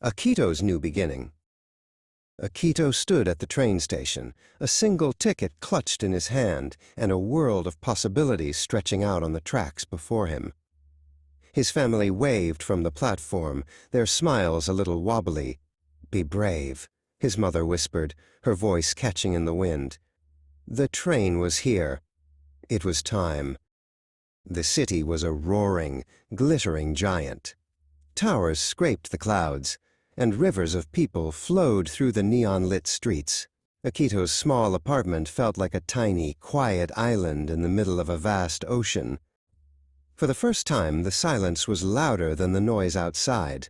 Akito's new beginning. Akito stood at the train station, a single ticket clutched in his hand and a world of possibilities stretching out on the tracks before him. His family waved from the platform, their smiles a little wobbly. "Be brave," his mother whispered, her voice catching in the wind. The train was here. It was time. The city was a roaring, glittering giant. Towers scraped the clouds, and rivers of people flowed through the neon-lit streets. Akito's small apartment felt like a tiny, quiet island in the middle of a vast ocean. For the first time, the silence was louder than the noise outside.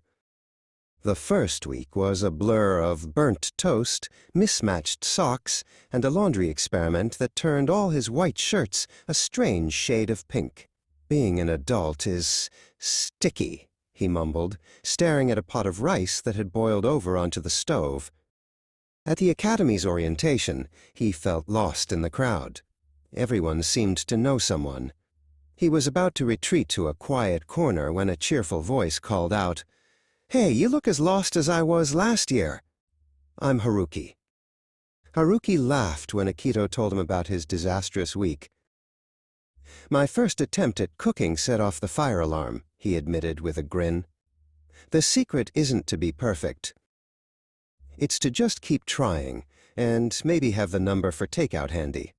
The first week was a blur of burnt toast, mismatched socks, and a laundry experiment that turned all his white shirts a strange shade of pink. "Being an adult is sticky," he mumbled, staring at a pot of rice that had boiled over onto the stove. At the academy's orientation, he felt lost in the crowd. Everyone seemed to know someone. He was about to retreat to a quiet corner when a cheerful voice called out, "Hey, you look as lost as I was last year." "I'm Haruki." Haruki laughed when Akito told him about his disastrous week. "My first attempt at cooking set off the fire alarm," he admitted with a grin. "The secret isn't to be perfect. It's to just keep trying, and maybe have the number for takeout handy."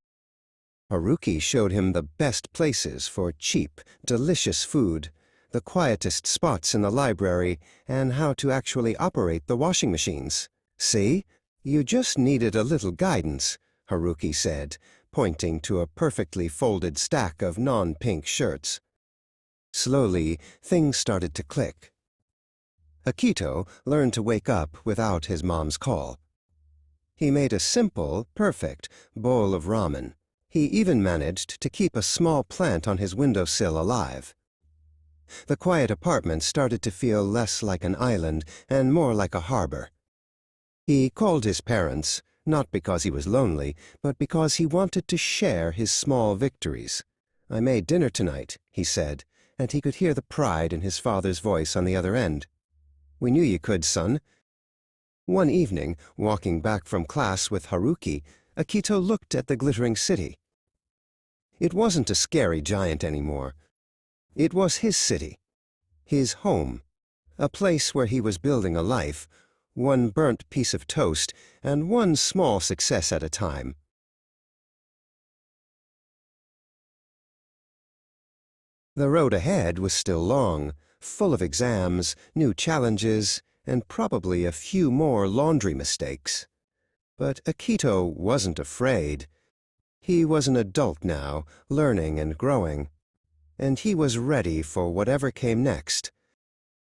Haruki showed him the best places for cheap, delicious food, the quietest spots in the library, and how to actually operate the washing machines. "See? You just needed a little guidance," Haruki said, pointing to a perfectly folded stack of non-pink shirts. Slowly, things started to click. Akito learned to wake up without his mom's call. He made a simple, perfect bowl of ramen. He even managed to keep a small plant on his windowsill alive. The quiet apartment started to feel less like an island and more like a harbor. He called his parents, not because he was lonely, but because he wanted to share his small victories. "I made dinner tonight," he said, and he could hear the pride in his father's voice on the other end. "We knew you could, son." One evening, walking back from class with Haruki, Akito looked at the glittering city. It wasn't a scary giant anymore. It was his city, his home, a place where he was building a life, one burnt piece of toast and one small success at a time. The road ahead was still long, full of exams, new challenges, and probably a few more laundry mistakes. But Akito wasn't afraid. He was an adult now, learning and growing, and he was ready for whatever came next.